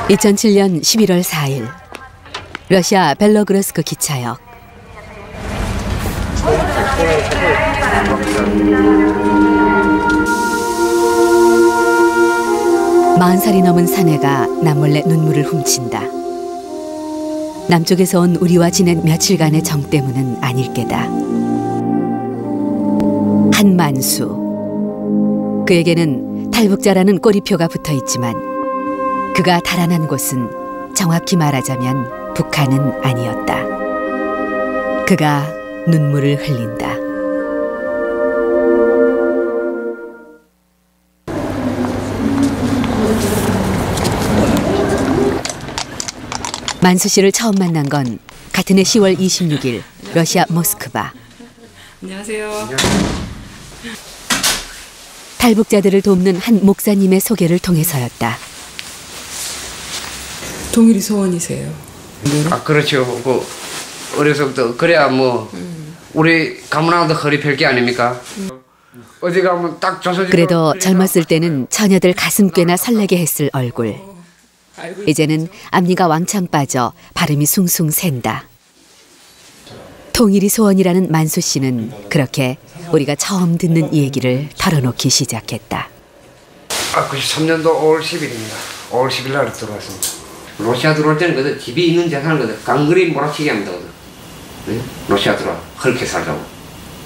2007년 11월 4일 러시아 벨로그로스크 기차역. 마흔 살이 넘은 사내가 남몰래 눈물을 훔친다. 남쪽에서 온 우리와 지낸 며칠간의 정 때문은 아닐 게다. 한만수. 그에게는 탈북자라는 꼬리표가 붙어 있지만 그가 달아난 곳은 정확히 말하자면 북한은 아니었다. 그가 눈물을 흘린다. 만수 씨를 처음 만난 건 같은 해 10월 26일 러시아 모스크바. 안녕하세요. 탈북자들을 돕는 한 목사님의 소개를 통해서였다. 동일이 소원이세요? 아, 그렇죠. 그 어려서부터 그래야 뭐 우리 가문하고도 허리 펼 게 아닙니까? 어디 가면 딱 조서지. 그래도 젊었을 때는 처녀들 가슴꽤나 설레게 했을 얼굴. 이제는 앞니가 왕창 빠져 발음이 숭숭 샌다. 통일이 소원이라는 만수 씨는 그렇게 우리가 처음 듣는 이 얘기를 털어놓기 시작했다. 93년도 5월 10일입니다. 5월 10일 날 들어왔습니다. 러시아 들어올 때는 그 집이 있는 재산을 그 강그리 몰아치기 합니다. 네? 러시아 들어와 헐게 살자고,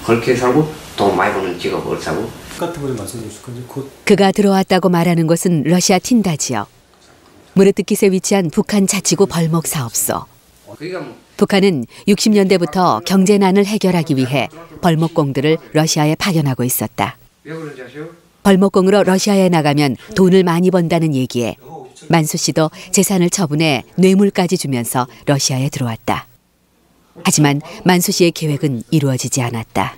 헐게 살고 돈 많이 버는 직업을 사고. 같은 걸 말씀해 주실 건지 곧. 그가 들어왔다고 말하는 곳은 러시아 틴다 지역. 무르뜨깃에 위치한 북한 자치구 벌목 사업소. 북한은 60년대부터 경제난을 해결하기 위해 벌목공들을 러시아에 파견하고 있었다. 벌목공으로 러시아에 나가면 돈을 많이 번다는 얘기에 만수 씨도 재산을 처분해 뇌물까지 주면서 러시아에 들어왔다. 하지만 만수 씨의 계획은 이루어지지 않았다.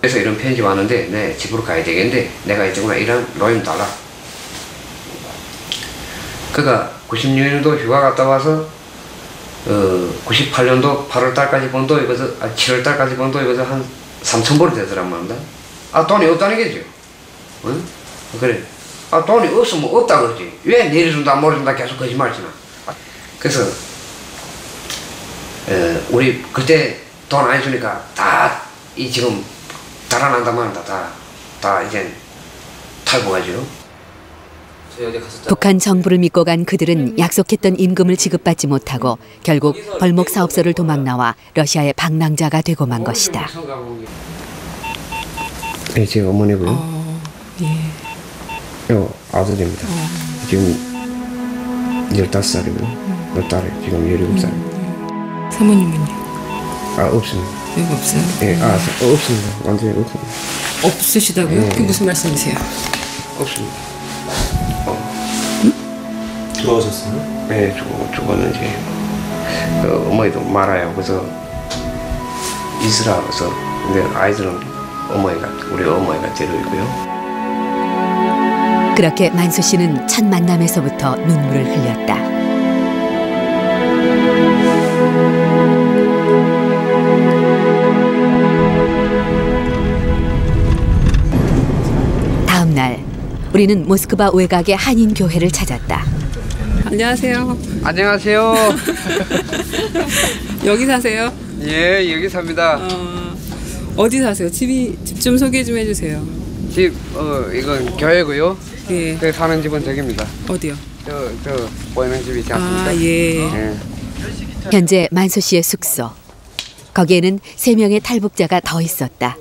그래서 이런 편지 왔는데 내 집으로 가야 되겠는데 내가 이쪽으로 이런 로임 달라. 그가 96년도 휴가 갔다 와서 98년도 8월 달까지 번 돈 입어서 7월 달까지 번 돈 입어서 한 3,000불이 되더란 말입니다. 아, 돈이 없다는 게죠. 응? 그래. 아, 돈이 없으면 없다 그러지. 왜 내려준다 모래준다 계속 거짓말치나. 그래서 우리 그때 돈 안 주니까 다 이 지금 달아난다 말한다. 다 이제 탈북하죠. 북한 정부를 믿고 간 그들은 약속했던 임금을 지급받지 못하고 결국 벌목 사업소를 도망 나와 러시아의 방랑자가 되고 만 것이다. 네, 제 어머니고요. 예. 요 아들입니다. 지금 15살이고요. 너 딸이 지금 17살. 사모님은요? 아, 없습니다. 여기 없어요? 예, 없습니다. 완전히 없습니다. 없으시다고요? 예. 그게 무슨 말씀이세요? 없습니다. 돌아가셨어요? 네, 죽었는지. 어머니도 말아요. 그래서 이스라엘에서 근데 아이들은 우리 어머니가 데리고 있고요. 그렇게 만수 씨는 첫 만남에서부터 눈물을 흘렸다. 다음 날 우리는 모스크바 외곽의 한인 교회를 찾았다. 안녕하세요. 안녕하세요. 여기 사세요? 예, 여기 삽니다. 어디 사세요? 집 좀 소개 좀 해주세요. 집, 이건 교회고요. 예. 그 사는 집은 저기입니다. 어디요? 저 보이는 집이 있지 않습니까? 아, 예. 예. 현재 만수 씨의 숙소. 거기에는 3명의 탈북자가 더 있었다.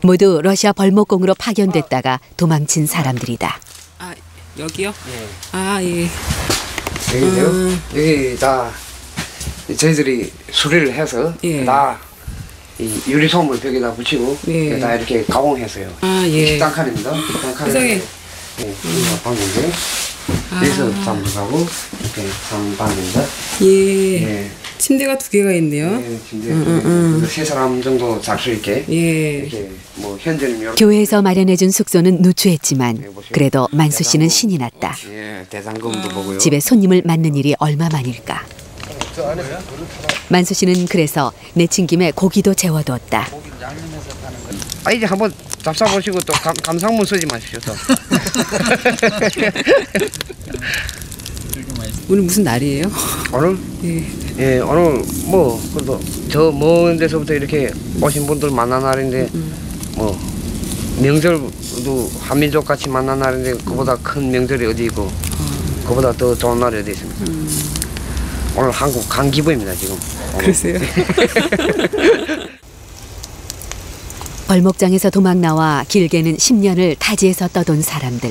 모두 러시아 벌목공으로 파견됐다가 도망친 사람들이다. 아, 여기요? 예. 아, 예. 여기요? 여기 다 저희들이 수리를 해서 예. 다 이 유리소물 벽에다 붙이고 예. 다 이렇게 가공해서요. 아, 예. 식당칸입니다. 식당칸에 세상에. 예, 방인데 여기서 잠들하고 이렇게 잠방입니다. 예. 예. 침대가 2개가 있네요. 예, 그래서 3사람 정도 잘 수 있게 예. 이렇게 뭐 현재는 이렇게 교회에서 마련해준 숙소는 누추했지만 그래도 만수 씨는 신이 났다. 예, 대장금도 보고요. 집에 손님을 맞는 일이 얼마만일까. 만수 씨는 그래서 내친 김에 고기도 재워두었다. 아, 이제 한번 잡숴보시고 또 감상문 쓰지 마십시오. 또. 오늘 무슨 날이에요? 오늘? 예. 예, 오늘 뭐 그래도 저 먼 데서부터 이렇게 오신 분들 만난 날인데 뭐 명절도 한민족 같이 만난 날인데 그보다 큰 명절이 어디 있고 그보다 더 좋은 날이 어디 있습니까? 오늘 한국 간 기분입니다 지금. 그러세요? 벌목장에서 도망 나와 길게는 10년을 타지에서 떠돈 사람들.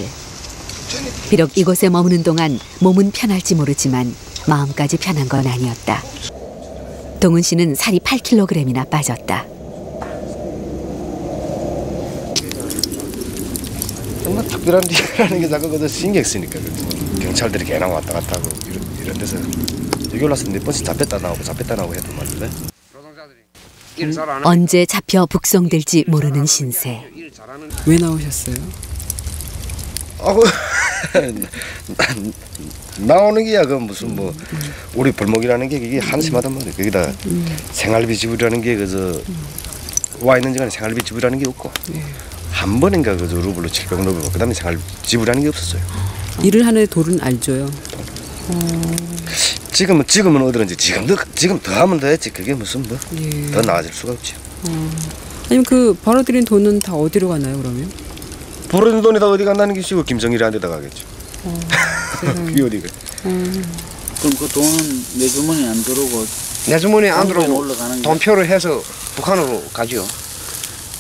비록 이곳에 머무는 동안 몸은 편할지 모르지만 마음까지 편한 건 아니었다. 동은 씨는 살이 8kg이나 빠졌다. 정말 특별한 일이라는 게 자꾸 그저 신경 쓰니까 경찰들이 개나 왔다 갔다 하고 이런 데서 여기 올라서 몇 번씩 잡혔다 나오고 해도 말인데 언제 잡혀 북송될지 모르는 신세. 왜 나오셨어요? 나오는 게야 그 무슨 뭐 우리 벌목이라는 게 이게 한심하단 말이야. 거기다 생활비 지불이라는 게 그저 와 있는 시간에 생활비 지불이라는 게 없고 한 번인가 그저 루블로 700루블 그다음에 생활비 지불이라는 게 없었어요. 일을 하는 돌은 알죠요. 지금은 어디든지 지금 더 하면 더 했지. 그게 무슨 뭐 더 나아질 수가 없지. 아니면 그 벌어들인 돈은 다 어디로 가나요 그러면? 벌어진 돈이 다 어디 간다는 것이고 김정일한테 다 가겠죠. 그게 어디가? 그럼 그 돈은 내 주머니에 안 들어오고 내 주머니에 안 들어오고 올라가는 돈표를 해서 북한으로 가죠.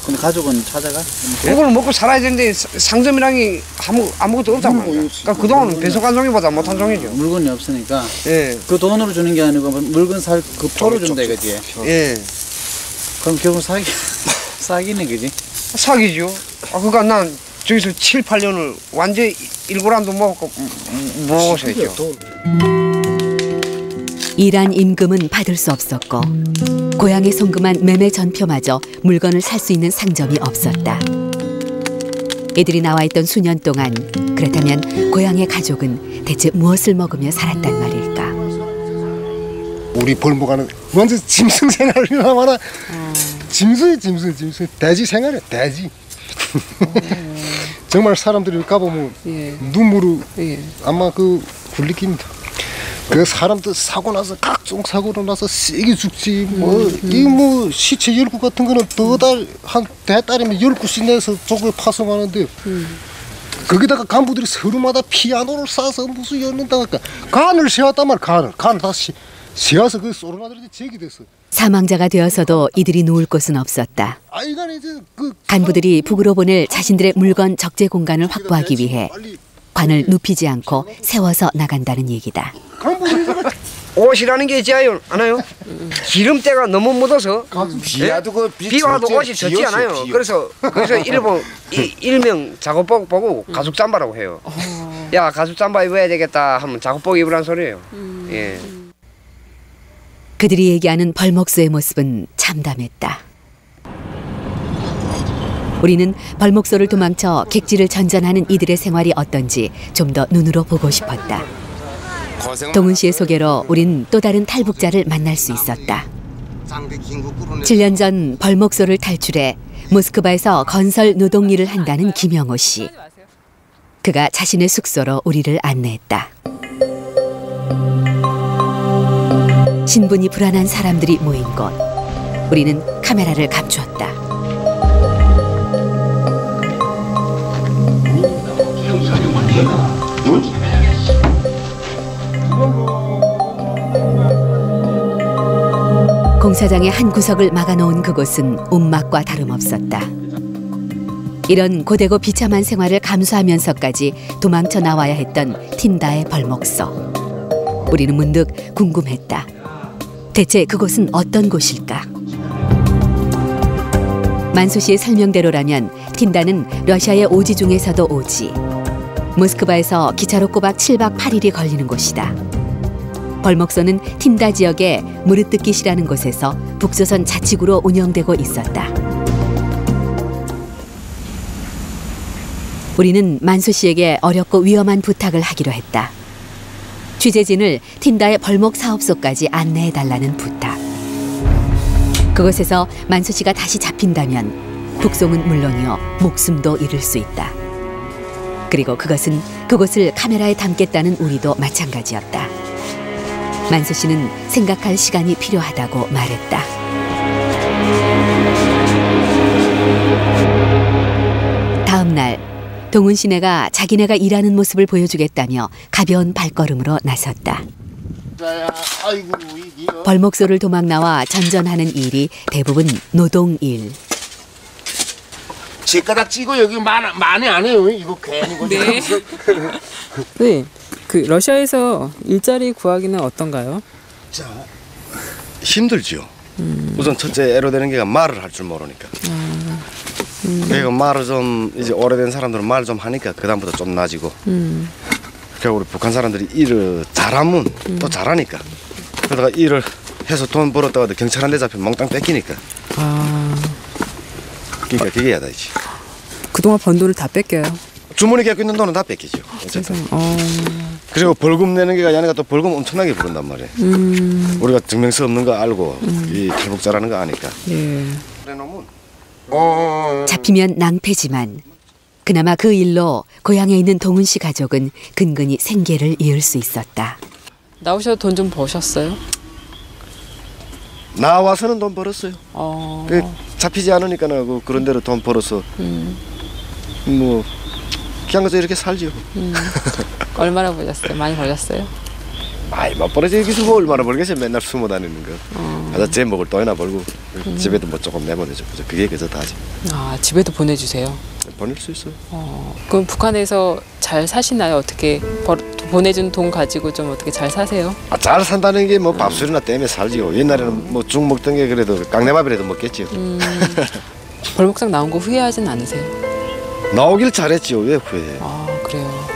근데 가족은 찾아가? 그걸 먹고 살아야 되는데 상점이랑이 아무것도 없단 말이야. 그러니까 그 돈은 배송한 종이보다 못한 종이죠. 물건이 없으니까 예. 그 돈으로 주는 게 아니고 물건 살 그 표로 준다 이거지. 예. 그럼 결국 사기네 그지? 사기죠. 그러니까 난 저기서 7, 8년을 완전 일고란도 먹었고 했죠. 일한 임금은 받을 수 없었고 고향에 송금한 매매 전표마저 물건을 살 수 있는 상점이 없었다. 이들이 나와 있던 수년 동안 그렇다면 고향의 가족은 대체 무엇을 먹으며 살았단 말일까? 우리 벌목하는 완전 짐승 생활이나 마나 짐승 돼지 생활이야 돼지. 정말 사람들이 가보면 눈물을 아마 그 굴리깁니다. 그 사람들 사고 나서 각종 사고로 나서 세게 죽지 이 뭐 시체 열구 같은 거는 한 대딸이면 10구씩 내서 저걸 파송하는데 거기다가 간부들이 서로마다 피아노를 싸서 무슨 열린다 할까 간을 세웠단 말이야. 간을 다시 세워서 그 소리나들이 제기 됐어. 사망자가 되어서도 이들이 놓을 곳은 없었다. 간부들이 북으로 보낼 자신들의 물건 적재 공간을 확보하기 위해 관을 눕히지 않고 세워서 나간다는 얘기다. 옷이라는 게 있지 않아요? 기름때가 너무 묻어서 비 와도 옷이 젖지 않아요. 그래서 일명 작업복 보고 가죽 잠바라고 해요. 야 가죽 잠바 입어야 되겠다 하면 작업복 입으란 소리예요. 예. 그들이 얘기하는 벌목소의 모습은 참담했다. 우리는 벌목소를 도망쳐 객지를 전전하는 이들의 생활이 어떤지 좀 더 눈으로 보고 싶었다. 동은 씨의 소개로 우린 또 다른 탈북자를 만날 수 있었다. 7년 전 벌목소를 탈출해 모스크바에서 건설 노동 일을 한다는 김영호 씨. 그가 자신의 숙소로 우리를 안내했다. 신분이 불안한 사람들이 모인 곳. 우리는 카메라를 감추었다. 공사장의 한 구석을 막아놓은 그곳은 움막과 다름없었다. 이런 고되고 비참한 생활을 감수하면서까지 도망쳐 나와야 했던 틴다의 벌목소. 우리는 문득 궁금했다. 대체 그곳은 어떤 곳일까? 만수 씨의 설명대로라면 틴다는 러시아의 오지 중에서도 오지. 모스크바에서 기차로 꼬박 7박 8일이 걸리는 곳이다. 벌목소는 틴다 지역의 무르뜨깃이라는 곳에서 북조선 자치구로 운영되고 있었다. 우리는 만수 씨에게 어렵고 위험한 부탁을 하기로 했다. 취재진을 틴다의 벌목 사업소까지 안내해달라는 부탁. 그곳에서 만수 씨가 다시 잡힌다면 북송은 물론이요 목숨도 잃을 수 있다. 그리고 그것은 그곳을 카메라에 담겠다는 우리도 마찬가지였다. 만수 씨는 생각할 시간이 필요하다고 말했다. 다음 날 동훈 씨네가 자기네가 일하는 모습을 보여주겠다며 가벼운 발걸음으로 나섰다. 벌목소를 도망 나와 전전하는 일이 대부분 노동일. 제가닥 찌고 여기 많이 안 해요. 이거 괜히. 네. 네. 그 러시아에서 일자리 구하기는 어떤가요? 자, 힘들죠. 우선 첫째 애로되는 게 말을 할 줄 모르니까. 그리고 말을 좀 이제 오래된 사람들은 말 좀 하니까 그 다음부터 좀 나아지고. 그리고 우리 북한 사람들이 일을 잘하면 또 잘하니까. 그러다가 일을 해서 돈 벌었다가도 경찰 한 대 잡히면 몽땅 뺏기니까. 그러니까 그게 야단이지. 그동안 번 돈을 다 뺏겨요. 주머니 갖고 있는 돈은 다 뺏기죠. 어쨌든. 그리고 벌금 내는 게 아니라 또 벌금 엄청나게 부른단 말이에요. 우리가 증명서 없는 거 알고 이 탈북자라는 거 아니까. 예. 잡히면 낭패지만 그나마 그 일로 고향에 있는 동훈 씨 가족은 근근히 생계를 이을 수 있었다. 나오셔서 돈 좀 버셨어요? 나와서는 돈 벌었어요. 그 잡히지 않으니까는 그런 대로 돈 벌어서 뭐 그냥 그저 이렇게 살죠. 얼마나 벌셨어요? 많이 벌셨어요? 많이 못 벌어져. 여기서 뭐 얼마나 벌겠어요. 맨날 숨어 다니는 거. 가서 제 먹을 돈이나 벌고 집에도 뭐 조금 내보내줘. 그게 그저 다지. 아, 집에도 보내주세요? 보낼 수 있어요. 그럼 북한에서 잘 사시나요? 어떻게 보내준 돈 가지고 좀 어떻게 잘 사세요? 잘 산다는 게 뭐 밥술이나 때문에 살지요. 옛날에는 뭐 죽 먹던 게 그래도 깡내밥이라도 먹겠지요. 벌목상 나온 거 후회하진 않으세요? 나오길 잘했지요. 왜 후회해? 아, 그래요.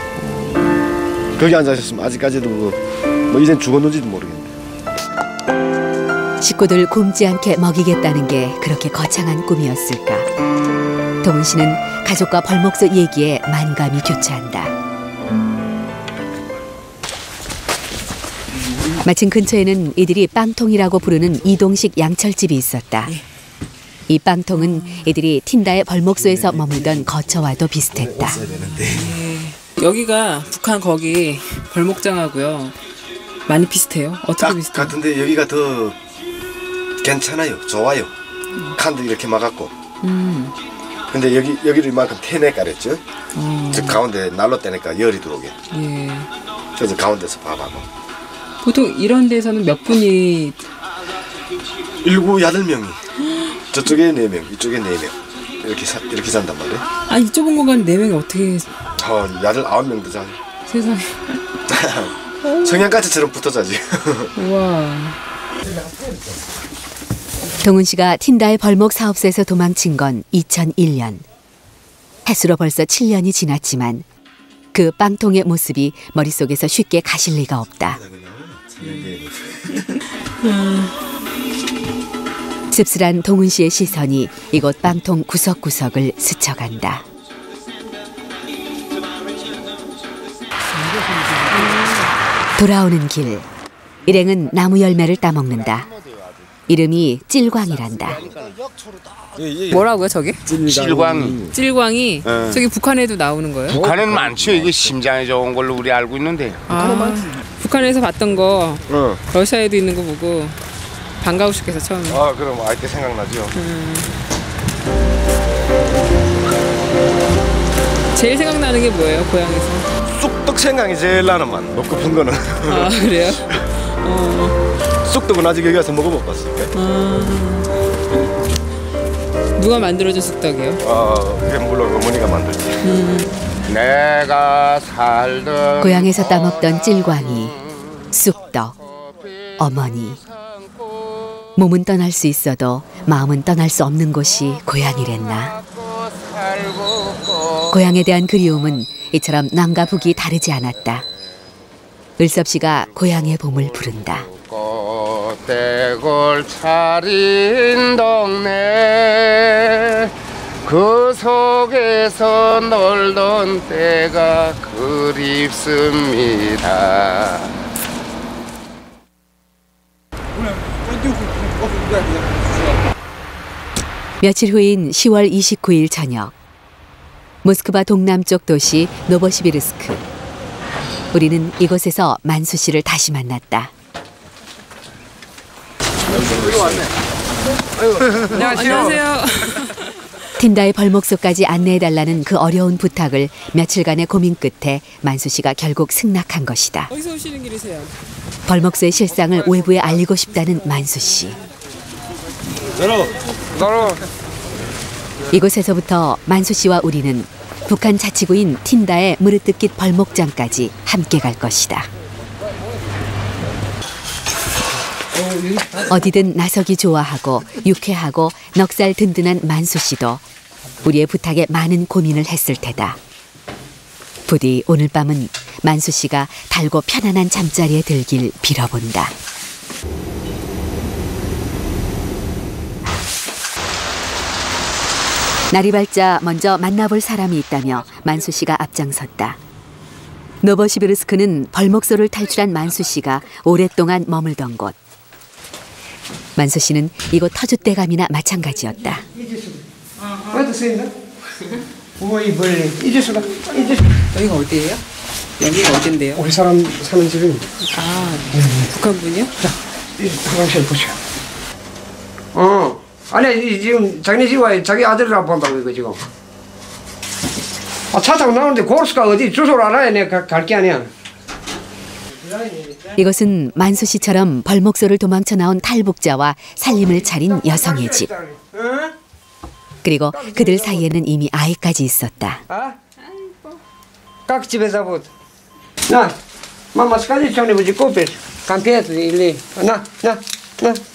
거기 앉아 있었으면 아직까지도 뭐 이젠 죽었는지도 모르겠네. 식구들 굶지 않게 먹이겠다는 게 그렇게 거창한 꿈이었을까. 동훈 씨는 가족과 벌목소 얘기에 만감이 교차한다. 마침 근처에는 이들이 빵통이라고 부르는 이동식 양철집이 있었다. 이 빵통은 이들이 틴다의 벌목소에서 머물던 거처와도 비슷했다. 여기가 북한 거기 벌목장하고요. 많이 비슷해요? 어떻게 비슷해요? 같은데 여기가 더 괜찮아요. 좋아요. 칸도 이렇게 막았고. 근데 여기를 이만큼 태내 깔았죠. 저 가운데 난로 떼니까 열이 들어오게. 예. 그래서 가운데서 밥하고. 보통 이런 데서는 몇 분이 7, 8명이. 저쪽에 4명, 이쪽에 4명. 이렇게 잔단 말이에요. 아, 이 좁은 공간에 4명이 어떻게 8, 9명도 자요. 세상에. 성냥가지처럼 붙어 자지. 우와. 동훈 씨가 틴다의 벌목 사업소에서 도망친 건 2001년. 해수로 벌써 7년이 지났지만 그 빵통의 모습이 머릿속에서 쉽게 가실 리가 없다. 씁쓸한 동훈 씨의 시선이 이곳 빵통 구석구석을 스쳐간다. 돌아오는 길, 일행은 나무 열매를 따먹는다. 이름이 찔광이란다. 뭐라고요, 저게? 찔광이. 찔광이? 저기 북한에도 나오는 거예요? 북한에는 많죠. 이게 심장에 좋은 걸로 우리 알고 있는데. 북한에서 봤던 거 러시아에도 있는 거 보고 반가우셨겠어 처음에. 그럼 아이때 생각나죠. 제일 생각나는 게 뭐예요, 고향에서? 쑥떡 생각이 제일 나는 만 먹고 푼 거는. 아, 그래요? 쑥떡은 아직 여기 와서 먹어못 봤어요. 누가 만들어준 쑥떡이요? 그게 물론 어머니가 만들지. 내가 살던 고향에서 따먹던 찔광이, 쑥떡, 어머니. 몸은 떠날 수 있어도 마음은 떠날 수 없는 곳이 고향이랬나. 고향에 대한 그리움은 이처럼 남과 북이 다르지 않았다. 을섭 씨가 고향의 봄을 부른다. 꽃대골 차린 동네 그 속에서 놀던 때가 그립습니다. 며칠 후인 10월 29일 저녁. 모스크바 동남쪽 도시 노보시비르스크. 우리는 이곳에서 만수 씨를 다시 만났다. 안녕하세요. 틴다의 벌목소까지 안내해달라는 그 어려운 부탁을 며칠간의 고민 끝에 만수 씨가 결국 승낙한 것이다. 어디서 오시는 길이세요? 벌목소의 실상을 외부에 알리고 싶다는 만수 씨. 이곳에서부터 만수 씨와 우리는 북한 자치구인 틴다의 무르뜨깃 벌목장까지 함께 갈 것이다. 어디든 나서기 좋아하고 유쾌하고 넉살 든든한 만수 씨도 우리의 부탁에 많은 고민을 했을 테다. 부디 오늘 밤은 만수 씨가 달고 편안한 잠자리에 들길 빌어본다. 날이 밝자 먼저 만나볼 사람이 있다며 만수 씨가 앞장섰다. 노버시비르스크는 벌목소를 탈출한 만수 씨가 오랫동안 머물던 곳. 만수 씨는 이곳 터줏대감이나 마찬가지였다. 여기가 어디예요? 여기가 어딘데요? 우리 사람 사는 집입니다. 아, 북한 분이요? 화장실 보시오. 아니 지금 자기네 집에 자기 아들이라 본다고 이거 지금. 차 타고 나오는데 고르스가 어디 주소를 알아야 내가 갈 게 아니야. 이것은 만수 씨처럼 벌목소를 도망쳐 나온 탈북자와 살림을 차린 여성의 집. 그리고 그들 사이에는 이미 아이까지 있었다. Как тебя зовут? На, мама, скажи что-нибудь купишь? Конфеты или... На.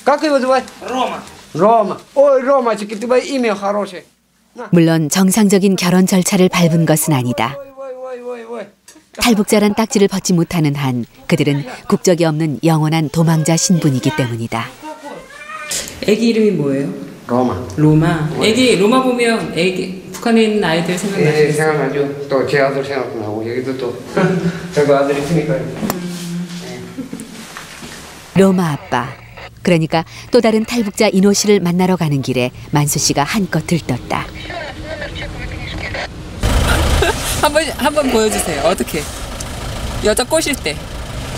Как его звать? Рома. Ой, Ромочек, у тебя имя хорошее. 물론 정상적인 결혼 절차를 밟은 것은 아니다. 탈북자란 딱지를 벗지 못하는 한 그들은 국적이 없는 영원한 도망자 신분이기 때문이다. 애기 이름이 뭐예요? 로마. 애기 로마 보면 애기 북한에 있는 아이들 생각나시겠어요? 생각나죠. 또 제 아들 생각나고 여기도 또 저거 아들 있으니까. 로마 아빠. 그러니까 또 다른 탈북자 인호 씨를 만나러 가는 길에 만수 씨가 한껏 들떴다. 한번 보여주세요. 어떻게? 여자 꼬실 때.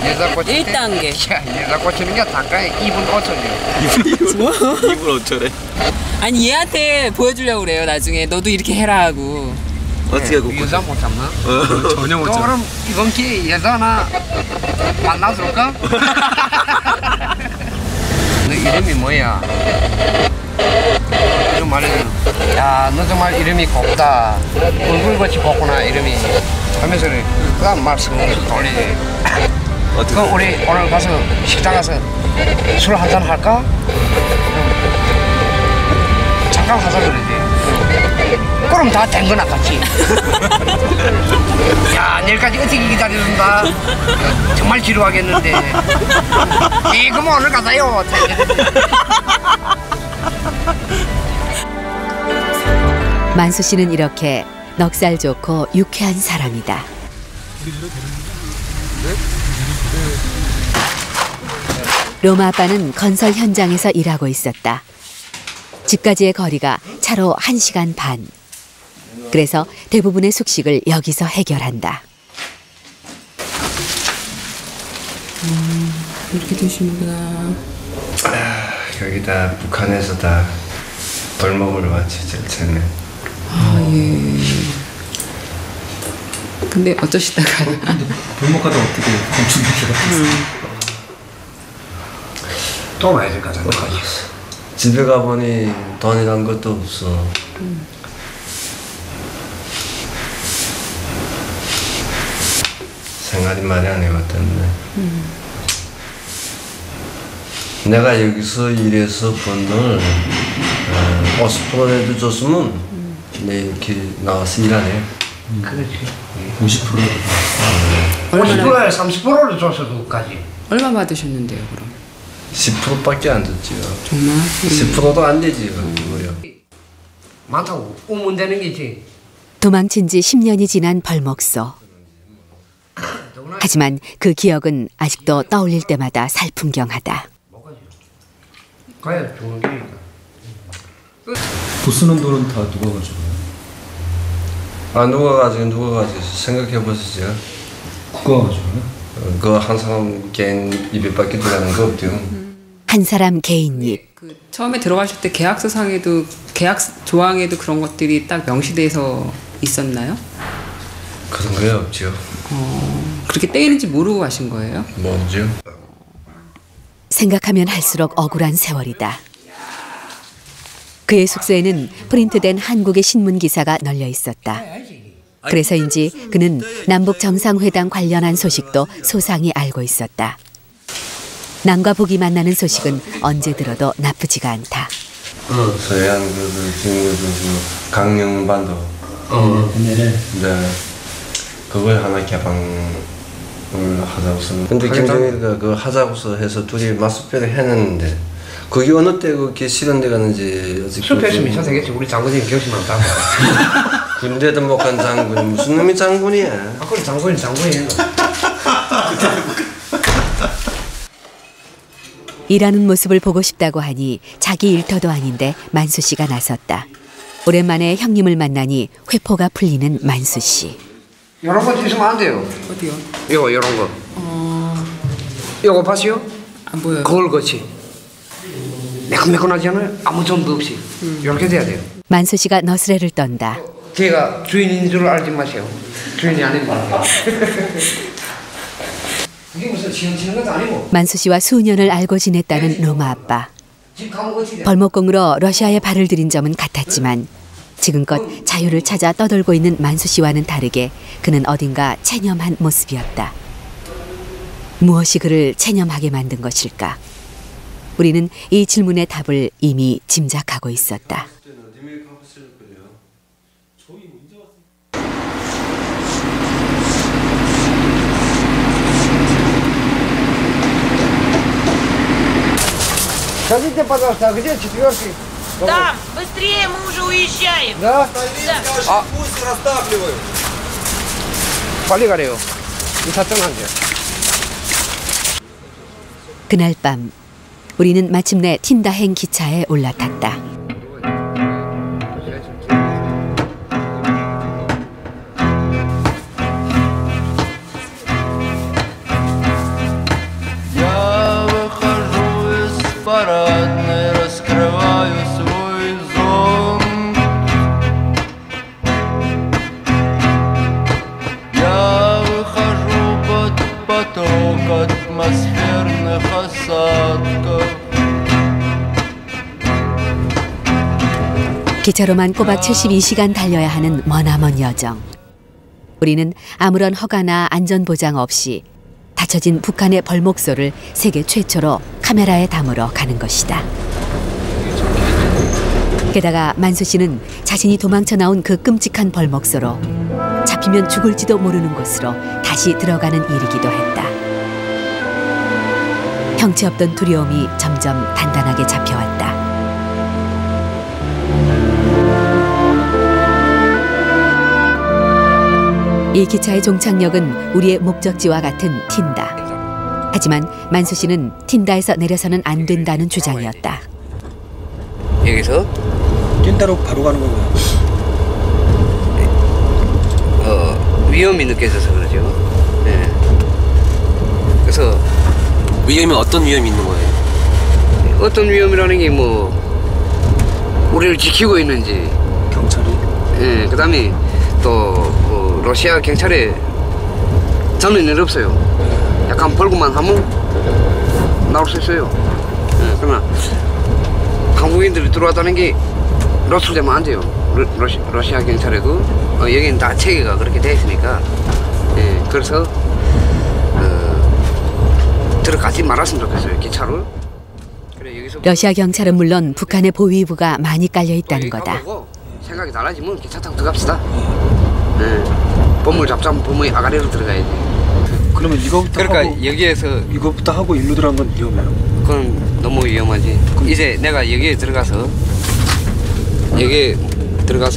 여자 꼬실 때? 1단계. 여자 꼬시는 게 단가에 2분 5천이요. 2분 5천에. 아니 얘한테 보여주려고 그래요. 나중에 너도 이렇게 해라 하고. 어떻게 하고? 여자 못 잡나? 전혀 못 또 잡아. 그럼 이번 기회에 여자 하나 만나줄까? 너 이름이 뭐야? 이름 말해줘. 야, 너 정말 이름이 곱다. 얼굴같이 곱구나 이름이. 하면서 그다음 말씀을 돌리지. 그럼 우리 오늘 가서 식당 가서 술 한잔 할까? 잠깐 하자 그러지. 그럼 다 된 거나 같이. 야, 내일까지 어떻게 기다려준다. 정말 지루하겠는데. 그럼 오늘 가자요. 만수 씨는 이렇게 넉살 좋고 유쾌한 사람이다. 로마 아빠는 건설 현장에서 일하고 있었다. 집까지의 거리가 차로 1시간 반. 그래서 대부분의 숙식을 여기서 해결한다. 이렇게 드시는구나. 여기다 북한에서 다 벌목을 왔지 절차는. 아 예. 근데 어쩌시다가 불목하다 어떻게 건축이 또 와야 될 거잖아. 집에 가보니 돈이란 것도 없어. 생활이 말이 안 해왔던데. 내가 여기서 일해서 번 돈을 50%라도 줬으면 내 이렇게 나와서 일하네. 그렇지. 50%. 50%에 30%를 줬어도까지. 얼마 받으셨는데요, 그럼? 10%밖에 안 줬지요. 정말? 10%도 안 되지, 무려. 많다고 오면 되는 게지. 도망친 지 10년이 지난 벌목소. 하지만 그 기억은 아직도 떠올릴 때마다 살풍경하다. 가야 좋은 게니까. 돈 쓰는 돈은 다 누가 가져가요? 아, 누가 가지고 생각해 보시죠. 국가가 가져가요? 그 한 사람 개인 200밖에 들어가는 거 없죠. 한 사람 개인입. 그 처음에 들어가실 때 계약서상에도 계약 조항에도 그런 것들이 딱 명시돼서 있었나요? 그런 게 없죠. 그렇게 떼이는지 모르고 가신 거예요? 뭔지요? 생각하면 할수록 억울한 세월이다. 그의 숙소에는 프린트된 한국의 신문 기사가 널려 있었다. 그래서인지 그는 남북 정상회담 관련한 소식도 소상히 알고 있었다. 남과 북이 만나는 소식은 언제 들어도 나쁘지가 않다. 서해안 지금 강릉반도 네 그걸 하나 개방을 하자고서. 근데 김정일이가 그 하자고서 해서 둘이 맞수표를 했는데 그게 어느 때 그게 실현돼 가는지 아직. 실패했으면 저 되겠지. 우리 장군님 결심만 따고. 군대도 못 간 장군이 무슨 놈이 장군이야? 그래 장군이에요. 일하는 모습을 보고 싶다고 하니 자기 일터도 아닌데 만수 씨가 나섰다. 오랜만에 형님을 만나니 회포가 풀리는 만수 씨. 이런 거 있으면 안 돼요. 어디요? 이거 이런 거. 이거 봤어요? 안 보여요. 거울같이. 매끈매끈하지 않아요? 아무 점도 없이. 이렇게 돼야 돼요. 만수 씨가 너스레를 떤다. 제가 주인인 줄 알지 마세요. 주인이 아닌 거예요. 이게 무슨 지형치는 것도 아니고. 만수 씨와 수년을 알고 지냈다는 로마 아빠. 집 가면 어찌 돼? 벌목공으로 러시아에 발을 들인 점은 같았지만 지금껏 자유를 찾아 떠돌고 있는 만수 씨와는 다르게 그는 어딘가 체념한 모습이었다. 무엇이 그를 체념하게 만든 것일까? 우리는 이 질문의 답을 이미 짐작하고 있었다. Скажите, пожалуйста, а где четвертый? Там, быстрее, мы уже уезжаем. Да? Да. пусть растапливают. 빨리 가래요. 이 사탕 안 돼요. 그날 밤 우리는 마침내 틴다행 기차에 올라탔다. 기차로만 꼬박 72시간 달려야 하는 머나먼 여정. 우리는 아무런 허가나 안전보장 없이 닫혀진 북한의 벌목소를 세계 최초로 카메라에 담으러 가는 것이다. 게다가 만수 씨는 자신이 도망쳐 나온 그 끔찍한 벌목소로 잡히면 죽을지도 모르는 곳으로 다시 들어가는 일이기도 했다. 형체 없던 두려움이 점점 단단하게 잡혀왔다. 이 기차의 종착역은 우리의 목적지와 같은 틴다. 하지만 만수 씨는 틴다에서 내려서는 안 된다는 주장이었다. 여기서 틴다로 바로 가는 건가요? 위험이 느껴져서 그러죠. 네. 그래서 위험이 어떤 위험이 있는 거예요? 어떤 위험이라는 게 뭐 우리를 지키고 있는지. 경찰이? 예, 그다음에 또 러시아 경찰에 저는 일 없어요. 약간 벌고만 하면 나올 수 있어요. 예, 그러나 한국인들이 들어왔다는 게 노출되면 안 돼요. 러시아 경찰에도 여기는 다 체계가 그렇게 돼 있으니까. 예, 그래서 들어가지 말았으면 좋겠어요, 기차를. 러시아 경찰은 물론 북한의 보위부가 많이 깔려 있다는 거다. 생각이 달라지면 기차 타고 들어갑시다. 네. 보물 잡자면 보물이 아가리로 들어가야지. 그러면 이거부터 그러니까 하고 이거부터 하고 일로 들어간 건 위험해요? 그건 너무 위험하지. 이제 내가 여기에 들어가서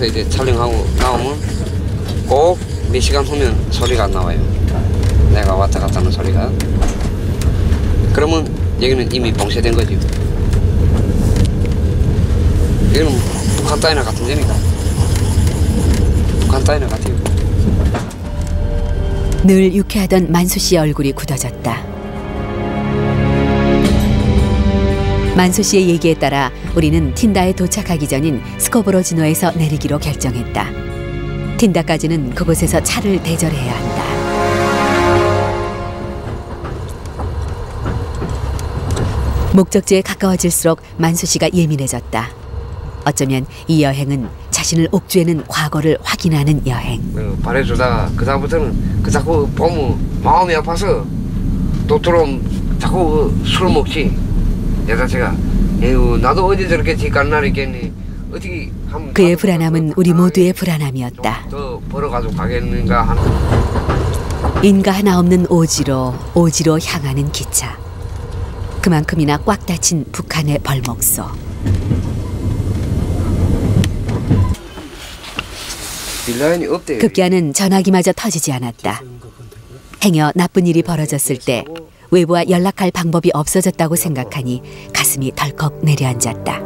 이제 촬영하고 나오면 꼭 몇 시간 후면 소리가 안 나와요. 내가 왔다 갔다 하는 소리가. 그러면 여기는 이미 봉쇄된 거죠. 여기는 북한 따위나 같은 데니까. 북한 따위나 같아요. 늘 유쾌하던 만수 씨의 얼굴이 굳어졌다. 만수 씨의 얘기에 따라 우리는 틴다에 도착하기 전인 스코보로지노에서 내리기로 결정했다. 틴다까지는 그곳에서 차를 대절해야 한다. 목적지에 가까워질수록 만수 씨가 예민해졌다. 어쩌면 이 여행은 자신을 옥죄는 과거를 확인하는 여행. 바래주다가 그 다음부터는 그 자꾸 보면 마음이 아파서 또 들어오면 자꾸 술 먹지. 여자친구가 에휴 나도 어디 저렇게 뒷간 날 있겠니. 어떻게 하면 그의 불안함은 우리 모두의 불안함이었다. 더 벌어가지고 가겠는가 하는. 인가 하나 없는 오지로 향하는 기차. 그만큼이나 꽉 닫힌 북한의 벌목소. 급기야는 전화기마저 터지지 않았다. 행여 나쁜 일이 벌어졌을 때 외부와 연락할 방법이 없어졌다고 생각하니 가슴이 덜컥 내려앉았다.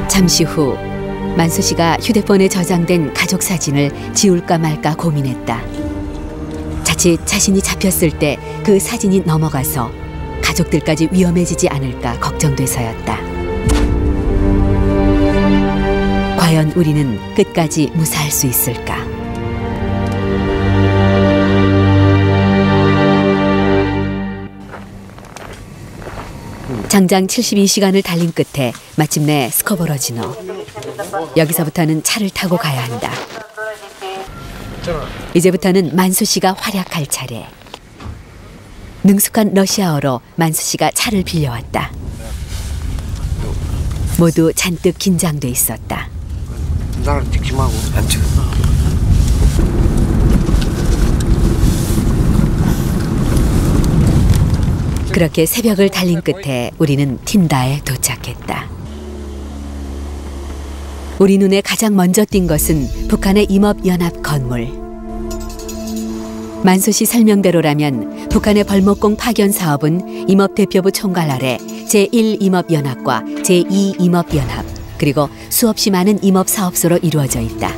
잠시 후 만수 씨가 휴대폰에 저장된 가족 사진을 지울까 말까 고민했다. 자칫 자신이 잡혔을 때 그 사진이 넘어가서 가족들까지 위험해지지 않을까 걱정돼서였다. 과연 우리는 끝까지 무사할 수 있을까? 장장 72시간을 달린 끝에 마침내 스코보로지노. 여기서부터는 차를 타고 가야 한다. 이제부터는 만수 씨가 활약할 차례. 능숙한 러시아어로 만수 씨가 차를 빌려왔다. 모두 잔뜩 긴장돼 있었다. 나를 찍지 말고 안 찍어. 그렇게 새벽을 달린 끝에 우리는 틴다에 도착했다. 우리 눈에 가장 먼저 띈 것은 북한의 임업연합 건물. 만수 씨 설명대로라면 북한의 벌목공 파견 사업은 임업대표부 총괄 아래 제1임업연합과 제2임업연합 그리고 수없이 많은 임업사업소로 이루어져 있다.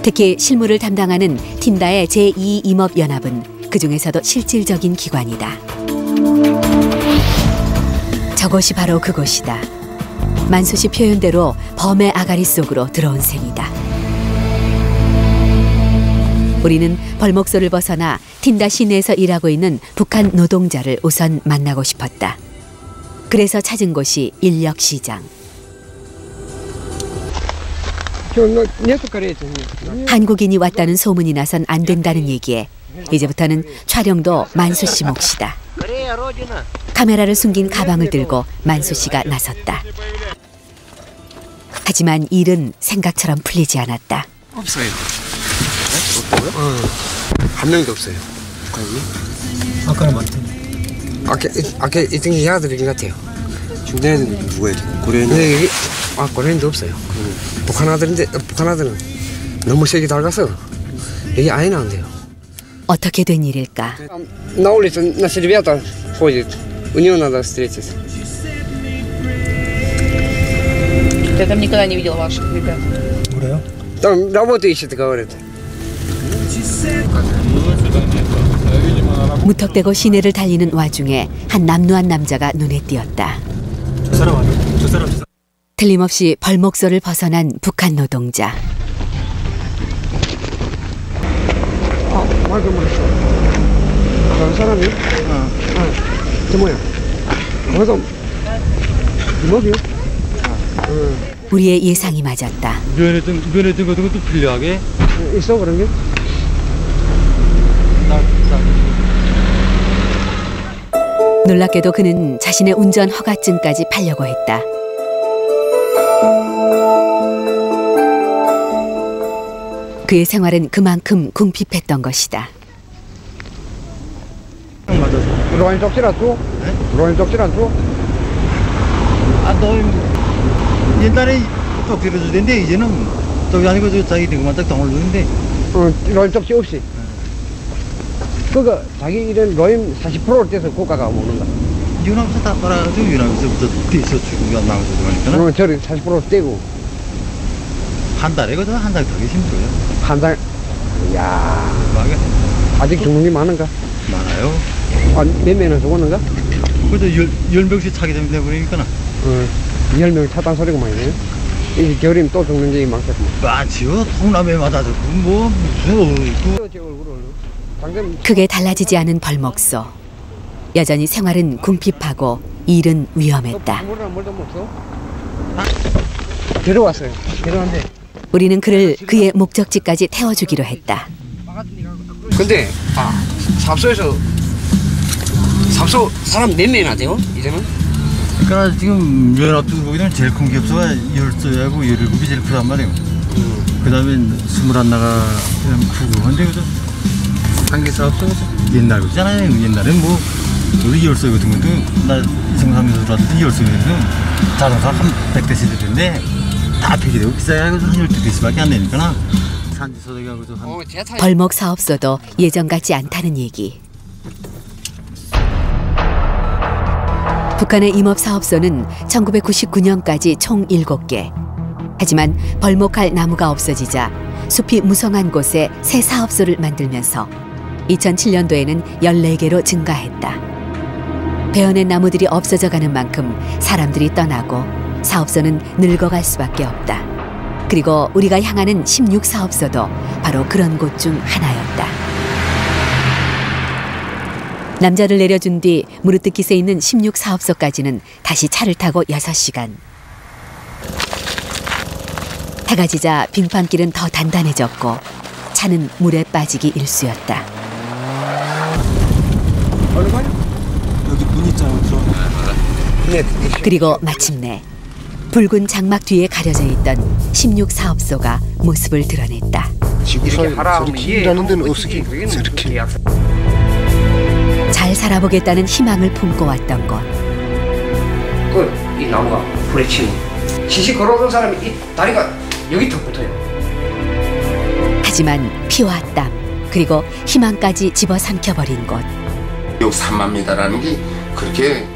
특히 실무를 담당하는 틴다의 제2임업연합은 그 중에서도 실질적인 기관이다. 저곳이 바로 그곳이다. 만수 씨 표현대로 범의 아가리 속으로 들어온 셈이다. 우리는 벌목소를 벗어나 틴다 시내에서 일하고 있는 북한 노동자를 우선 만나고 싶었다. 그래서 찾은 곳이 인력시장. 한국인이 왔다는 소문이 나선 안 된다는 얘기에 이제부터는 촬영도 만수 씨 몫이다. 카메라를 숨긴 가방을 들고 만수 씨가 나섰다. 하지만 일은 생각처럼 풀리지 않았다. 없어요. 한 명도 없어요. 아까는 많던데. 아까 이등이 야들인 것 같아요. 중대 애들은 누구예요? 고려인? 네, 여기 고려인도 없어요. 북한 아들은 너무 세게 닳아서 여기 아예 나온대요. 어떻게 된 일일까? На улице наши ребята ходят, у него надо встретиться. Я там никогда не видел ваших ребят. 그래요? Там работу ищет, говорит. 무턱대고 시내를 달리는 와중에 한 남루한 남자가 눈에 띄었다. 저 사람 아니에요? 저 사람. 틀림없이 벌목소를 벗어난 북한 노동자. 말도 못했어. 다른 사람이? 저 뭐야? 어서 이모기요? 우리의 예상이 맞았다. 면허증 같은 것도 필요하게? 있어 그런 게? 놀랍게도 그는 자신의 운전 허가증까지 팔려고 했다. 그의 생활은 그만큼 궁핍했던 것이다. 로인 쪽질 안 줘? 로인 쪽질 안 줘? 너 옛날에 tok 들어주던데 이제는 저기 아니고 저 자기 등만 딱 동을 넣는데. 로인 쪽지 없이. 그거 자기 이런 로임 40%를 떼서 고가가 오는 거야. 유남에서 다 빨아가지고 유남에서부터 떼서 주고 나가서 그러니까. 그러면 저를 40% 떼고. 한 달이거든. 한 달 더 힘들어요. 한 달. 이야. 막에. 아직 죽는 게 많은가? 많아요. 몇 명이나 죽었는가? 그래도 10명씩 차게 되면 내버리니까는. 10명 차단 소리가 많이 나요. 이 겨울이면 또 죽는 적이 많겠구만. 많지요. 동남아마다 뭐 크게 달라지지 않은 벌목소. 여전히 생활은 궁핍하고 일은 위험했다. 데려왔어요. 데려왔는데. 우리는 그를 그의 목적지까지 태워주기로 했다. 근데 삽소에서 삽소 사람 몇 명이나 돼요? 이제는? 그러니까 지금 연합도 거기는 제일 큰 겹소가 10소하고 17이 제일 크단 말이에요. 그 다음에 21나가 크고. 근데 그죠? 한개 사업소 옛날 그잖아요. 옛날엔 뭐 우리 10소 같은 것도 나 이성삼에서 들어왔을 때 10소에서 자동차 한 100대씩 되는데 다 폐기되고 비싸가지고 한 12대씩밖에 안 되니까 산지소대가 그죠? 벌목 사업소도 예전 같지 않다는 얘기. 북한의 임업사업소는 1999년까지 총 7개. 하지만 벌목할 나무가 없어지자 숲이 무성한 곳에 새 사업소를 만들면서 2007년도에는 14개로 증가했다. 베어낸 나무들이 없어져가는 만큼 사람들이 떠나고 사업소는 늙어갈 수밖에 없다. 그리고 우리가 향하는 16사업소도 바로 그런 곳 중 하나였다. 남자를 내려준 뒤 무르뜨깃에 있는 16사업소까지는 다시 차를 타고 6시간. 해가 지자 빙판길은 더 단단해졌고 차는 물에 빠지기 일쑤였다. 여기 문 있잖아요. 그리고 마침내 붉은 장막 뒤에 가려져 있던 16사업소가 모습을 드러냈다. 지구상에 저렇게 일하는 데는 없으니 저렇게 잘 살아보겠다는 희망을 품고 왔던 곳. 이 나무가 불에 치면 시시 걸어오던 사람이 이 다리가 여기 턱 붙어요. 하지만 피와 땀 그리고 희망까지 집어삼켜버린 곳. 3만미터라는 게 그렇게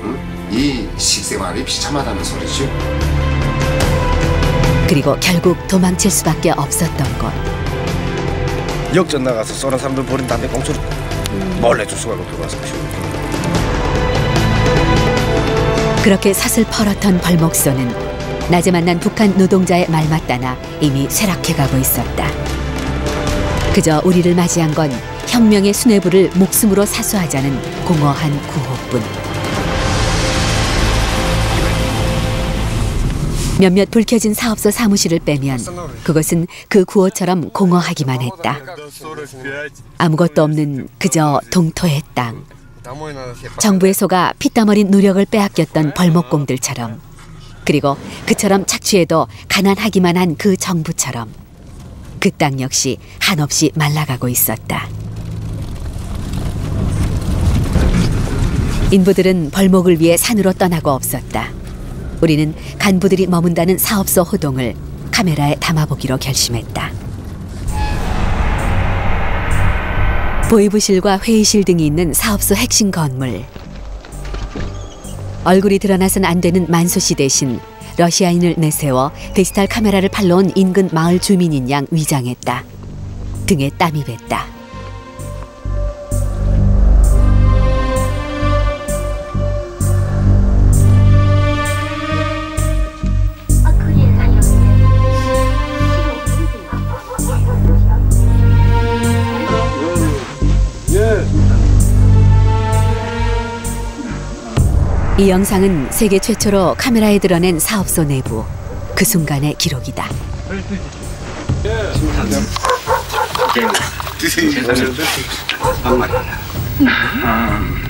이 식생활이 비참하다는 소리죠. 그리고 결국 도망칠 수밖에 없었던 곳. 역전 나가서 쏘는 사람들 버린 담배 꽁초를 몰래 주워가고 들어와서 피우고. 그렇게 사슬 펄었던 벌목소는 낮에 만난 북한 노동자의 말맞다나 이미 쇠락해가고 있었다. 그저 우리를 맞이한 건 혁명의 수뇌부를 목숨으로 사수하자는 공허한 구호뿐. 몇몇 불 켜진 사업소 사무실을 빼면 그것은 그 구호처럼 공허하기만 했다. 아무것도 없는 그저 동토의 땅. 정부의 소가 피땀 어린 노력을 빼앗겼던 벌목공들처럼, 그리고 그처럼 착취해도 가난하기만 한 그 정부처럼 그 땅 역시 한없이 말라가고 있었다. 인부들은 벌목을 위해 산으로 떠나고 없었다. 우리는 간부들이 머문다는 사업소 호동을 카메라에 담아보기로 결심했다. 보이부실과 회의실 등이 있는 사업소 핵심 건물. 얼굴이 드러나선 안 되는 만수 씨 대신 러시아인을 내세워 디지털 카메라를 팔러 온 인근 마을 주민인 양 위장했다. 등에 땀이 뱄다. 이 영상은 세계 최초로 카메라에 드러낸 사업소 내부 그 순간의 기록이다.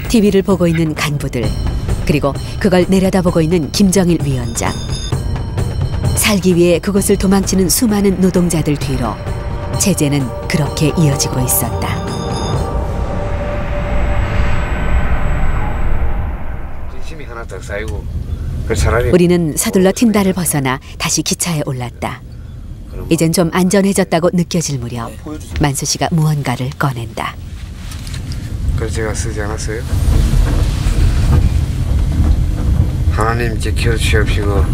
TV를 보고 있는 간부들, 그리고 그걸 내려다보고 있는 김정일 위원장. 살기 위해 그곳을 도망치는 수많은 노동자들 뒤로 체제는 그렇게 이어지고 있었다. 우리는 서둘러 틴다를 벗어나 다시 기차에 올랐다. 이젠 좀 안전해졌다고 느껴질 무렵 만수 씨가 무언가를 꺼낸다. 그걸 제가 쓰지 않았어요? 하나님 지켜주시옵시고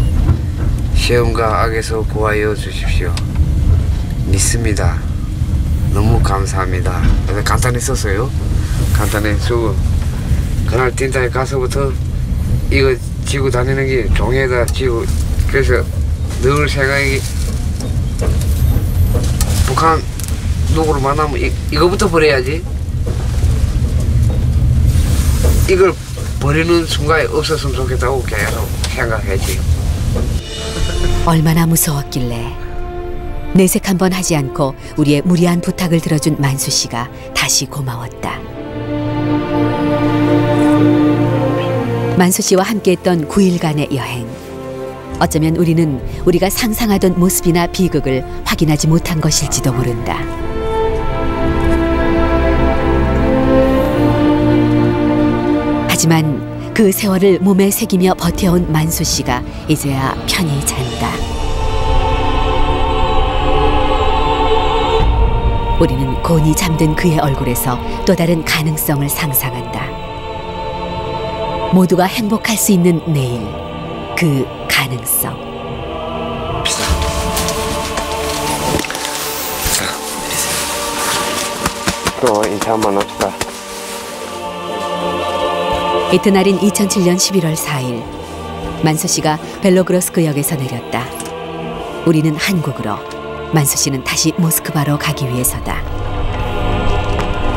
시험과 악에서 구하여 주십시오. 믿습니다. 너무 감사합니다. 간단히 썼어요. 간단히 쓰고 그날 틴타에 가서부터 이거 지고 다니는 게 종이에다 지고 그래서 늘 생각이 북한 누구를 만나면 이거부터 버려야지. 이걸 버리는 순간에 없었으면 좋겠다고 계속 생각했지. 얼마나 무서웠길래 내색 한 번 하지 않고 우리의 무리한 부탁을 들어준 만수 씨가 다시 고마웠다. 만수 씨와 함께했던 9일간의 여행. 어쩌면 우리는 우리가 상상하던 모습이나 비극을 확인하지 못한 것일지도 모른다. 하지만 그 세월을 몸에 새기며 버텨온 만수 씨가 이제야 편히 잔다. 우리는 곤히 잠든 그의 얼굴에서 또 다른 가능성을 상상한다. 모두가 행복할 수 있는 내일, 그 가능성. 또 인사 한번 합시다. 이튿날인 2007년 11월 4일, 만수 씨가 벨로그로스크 역에서 내렸다. 우리는 한국으로, 만수 씨는 다시 모스크바로 가기 위해서다.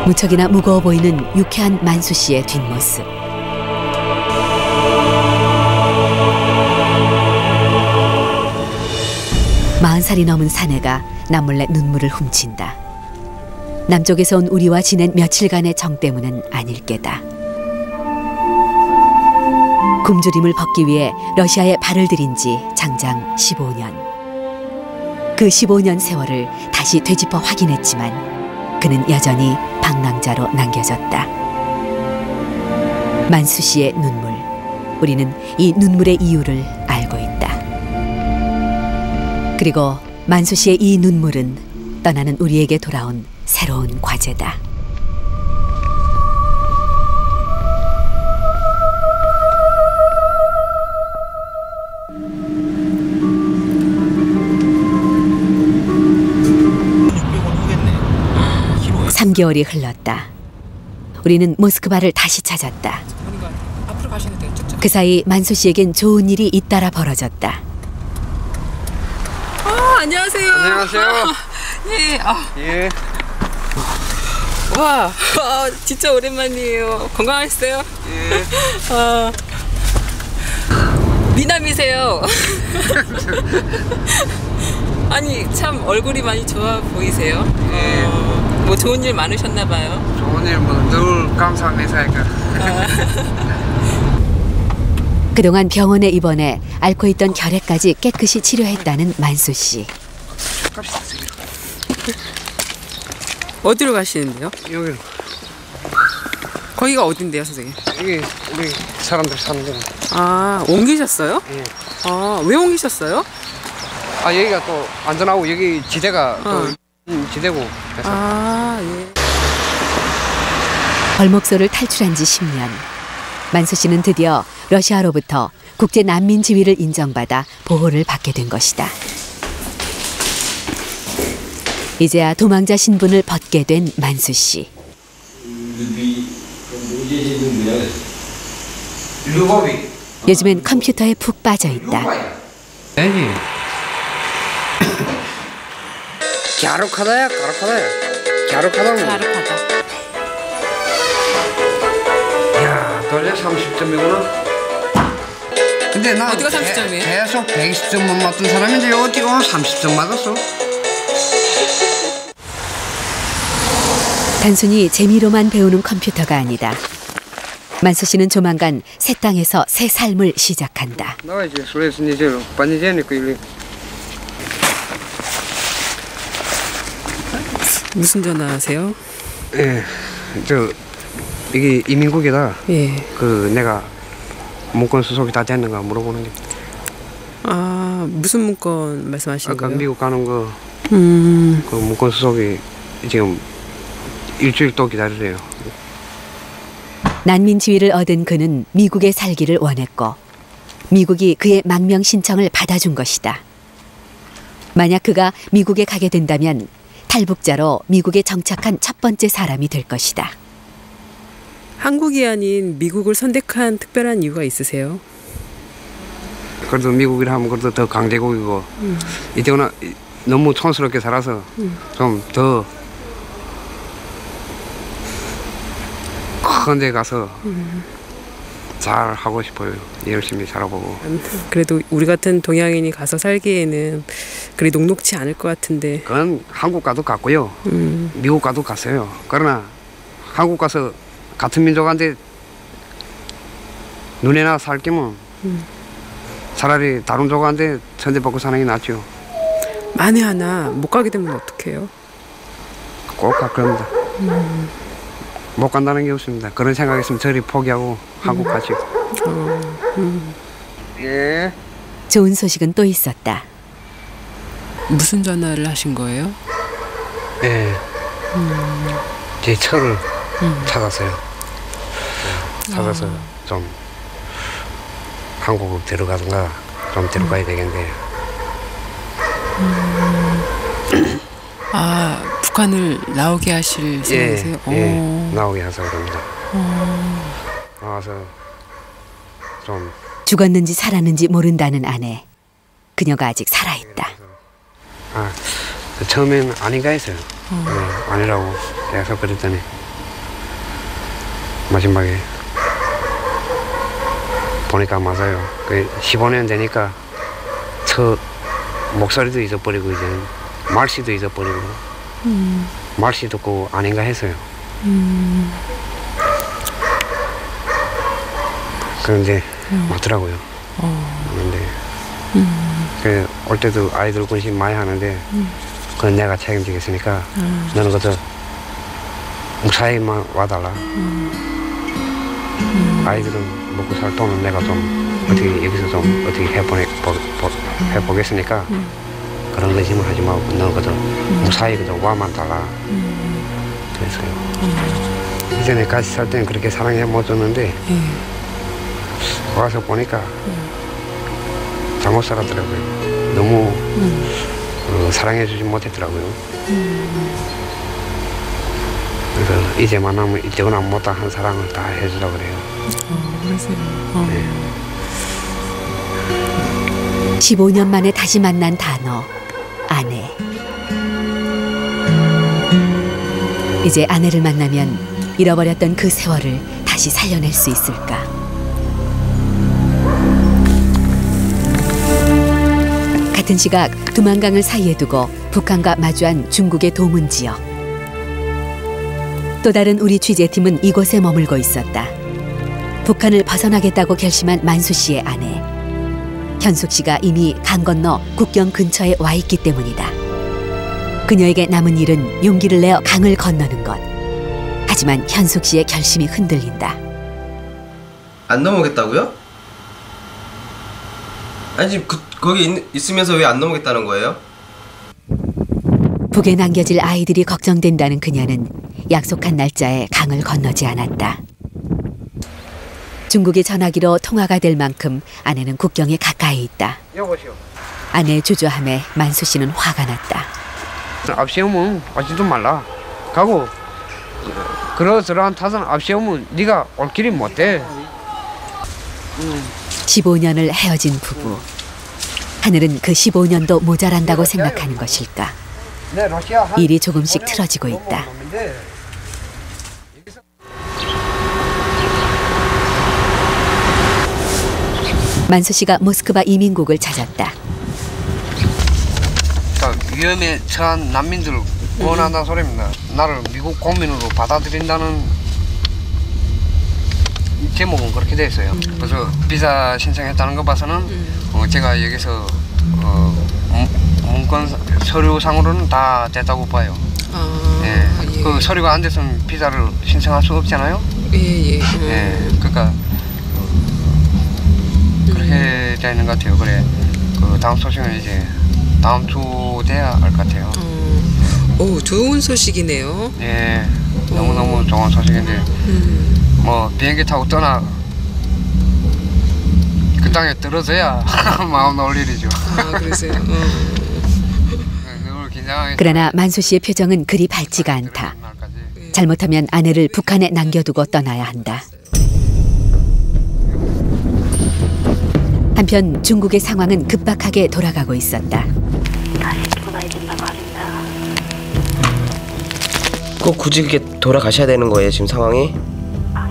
무척이나 무거워 보이는 유쾌한 만수 씨의 뒷모습. 40살이 넘은 사내가 남몰래 눈물을 훔친다. 남쪽에서 온 우리와 지낸 며칠간의 정 때문은 아닐 게다. 굶주림을 벗기 위해 러시아에 발을 들인 지 장장 15년. 그 15년 세월을 다시 되짚어 확인했지만 그는 여전히 방랑자로 남겨졌다. 만수 씨의 눈물. 우리는 이 눈물의 이유를 알고 있다. 그리고 만수 씨의 이 눈물은 떠나는 우리에게 돌아온 새로운 과제다. 네. 3개월이 흘렀다. 우리는 모스크바를 다시 찾았다. 그 사이 만수 씨에겐 좋은 일이 잇따라 벌어졌다. 안녕하세요. 안녕하세요. 예. 예. 와, 진짜 오랜만이에요. 건강하셨어요? 예. 미남이세요. 아니 참 얼굴이 많이 좋아 보이세요. 예. 뭐 좋은 일 많으셨나 봐요. 좋은 일 뭐 늘 감사한 회사니까. 그동안 병원에 입원해 앓고 있던 결핵까지 깨끗이 치료했다는 만수 씨. 어디로 가시는데요? 여기. 거기가 어딘데요, 선생님? 이게 우리 사람들 사는 데는. 아, 옮기셨어요? 예. 아, 왜 옮기셨어요? 아, 여기가 또 안전하고 여기 지대가 또 지대고 그래서. 아, 예. 벌목소를 탈출한 지 10년. 만수 씨는 드디어 러시아로부터 국제 난민 지위를 인정받아 보호를 받게 된 것이다. 이제야 도망자 신분을 벗게 된 만수 씨. 요즘엔 컴퓨터에 푹 빠져 있다. 아니. 갸륵하다야, 갸륵하다야. 갸륵하다고. 갸륵하다. 야, 돌려 30점이구나. 근데 나 어디가 30점이에요? 계속 120점만 맞던 사람인데 어디 오늘 30점 맞았어? 단순히 재미로만 배우는 컴퓨터가 아니다. 만수 씨는 조만간 새 땅에서 새 삶을 시작한다. 나와야지, 술에서 니제로 빠니제니까 일리. 무슨 전화하세요? 예, 이게 이민국이다. 예. 그 내가 문건 수속이 다 됐는가 물어보는 게. 아, 무슨 문건 말씀하시는 아까 거예요? 미국 가는 거. 그 문건 수속이 지금 일주일 또 기다리래요. 난민 지위를 얻은 그는 미국에 살기를 원했고 미국이 그의 망명 신청을 받아준 것이다. 만약 그가 미국에 가게 된다면 탈북자로 미국에 정착한 첫 번째 사람이 될 것이다. 한국이 아닌 미국을 선택한 특별한 이유가 있으세요? 그래도 미국이라 하면 그래도 더 강대국이고 이때는 너무 촌스럽게 살아서 좀 더 큰 데 가서 잘 하고 싶어요. 열심히 살아보고. 그래도 우리 같은 동양인이 가서 살기에는 그리 녹록지 않을 것 같은데. 그건 한국 가도 갔고요. 미국 가도 갔어요. 그러나 한국 가서 같은 민족한테 눈에나 살 겸은 차라리 다른 족한테 천대받고 사는 게 낫죠. 만에 하나 못 가게 되면 어떡해요? 꼭 갈 겁니다. 못 간다는 게 없습니다. 그런 생각했으면 저리 포기하고 한국 가죠. 예. 좋은 소식은 또 있었다. 무슨 전화를 하신 거예요? 예. 제 처를 찾았어요. 찾아서 좀 한국으로 데려가든가 좀 데려가야 되겠는데. 아, 북한을 나오게 하실 생각이세요? 예, 나오게 해서 그럽니다. 나와서 좀 죽었는지 살았는지 모른다는 아내. 그녀가 아직 살아있다. 아, 처음엔 아닌가 했어요. 네, 아니라고 계속 그랬더니 마지막에 보니까 맞아요. 그 15년 되니까 저 목소리도 잊어버리고 이제 말씨도 잊어버리고 말씨 듣고 아닌가 했어요. 그런데 맞더라고요. 그런데 그 올 때도 아이들 관심 많이 하는데 그건 내가 책임지겠으니까 너는 그저 무사히만 와달라. 아이들은 먹고 살 돈은 내가 좀 어떻게 여기서 좀 어떻게 해보겠으니까 그런 의심을 하지 말고 너 그저 무사히 그저 와만 달라. 그랬어요. 이전에 같이 살 때는 그렇게 사랑해 못 줬는데 와서 보니까 잘못 살았더라고요. 너무 사랑해주지 못했더라고요. 그래서 이제 만나면 이때거나 못한 사랑을 다 해주려고 그래요. 그러세요. 네. 15년 만에 다시 만난 단어, 아내. 이제 아내를 만나면 잃어버렸던 그 세월을 다시 살려낼 수 있을까? 같은 시각 두만강을 사이에 두고 북한과 마주한 중국의 도문 지역. 또 다른 우리 취재팀은 이곳에 머물고 있었다. 북한을 벗어나겠다고 결심한 만수 씨의 아내. 현숙 씨가 이미 강 건너 국경 근처에 와 있기 때문이다. 그녀에게 남은 일은 용기를 내어 강을 건너는 것. 하지만 현숙 씨의 결심이 흔들린다. 안 넘어오겠다고요? 아니 지금 거기 있으면서 왜 안 넘어오겠다는 거예요? 북에 남겨질 아이들이 걱정된다는 그녀는 약속한 날짜에 강을 건너지 않았다. 중국의 전화기로 통화가 될 만큼 아내는 국경에 가까이 있다. 여보시오. 아내의 주저함에 만수 씨는 화가 났다. 앞세우면 오지도 말라. 가고 그러저러한 탓은 앞세우면 네가 올 길이 못 돼. 15년을 헤어진 부부. 하늘은 그 15년도 모자란다고 생각하는 것일까? 일이 조금씩 틀어지고 있다. 만수 씨가 모스크바 이민국을 찾았다. 위험에 처한 난민들을 구원한다는 소리입니다. 나를 미국 국민으로 받아들인다는 제목은 그렇게 돼 있어요. 그래서 비자 신청했다는 거 봐서는 제가 여기서 문건 서류상으로는 다 됐다고 봐요. 예. 그 서류가 안 됐으면 비자를 신청할 수 없잖아요. 예. 그러니까 그렇게 되는 것 같아요. 그래. 그 다음 소식은 이제 다음 주 돼야 알 것 같아요. 오, 좋은 소식이네요. 예. 너무너무 좋은 소식인데 뭐 비행기 타고 떠나 그 땅에 떨어져야 마음 놓을 일이죠. 아, 그러세요. 늘 긴장하게. 그러나 만수 씨의 표정은 그리 밝지가 않다. 잘못하면 아내를 북한에 남겨두고 떠나야 한다. 한편 중국의 상황은 급박하게 돌아가고 있었다. 꼭 굳이 그렇게 돌아가셔야 되는 거예요, 지금 상황이?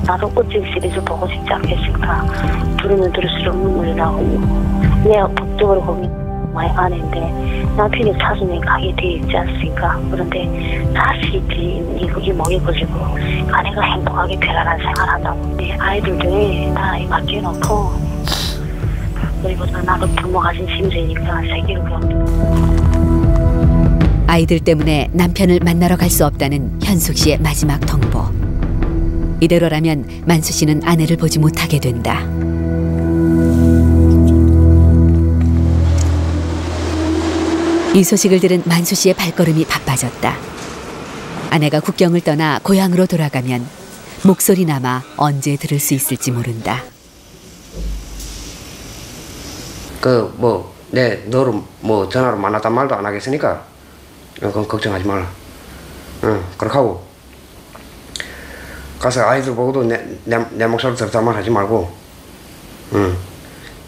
나도 꽃집 시리즈 보고 싶지 않겠습니까? 들으면 들을수록 눈물이 나고 내가 법적으로 고민 많이 하는데 남편이 사주에 가게 돼 있지 않습니까? 그런데 다시 이게 목에 걸리고 아내가 행복하게 편안한 생활한다고 내 아이들도 다 맡겨놓고 그리고 나도 부모 가진 심정이니까 세계를 아이들 때문에 남편을 만나러 갈 수 없다는 현숙 씨의 마지막 통보. 이대로라면 만수 씨는 아내를 보지 못하게 된다. 이 소식을 들은 만수 씨의 발걸음이 바빠졌다. 아내가 국경을 떠나 고향으로 돌아가면 목소리나마 언제 들을 수 있을지 모른다. 너를 전화로 만났단 말도 안 하겠으니까 그건 걱정하지 말라. 그렇게 하고 가서 아이들 보고도 내 목소리 들었단 말 하지 말고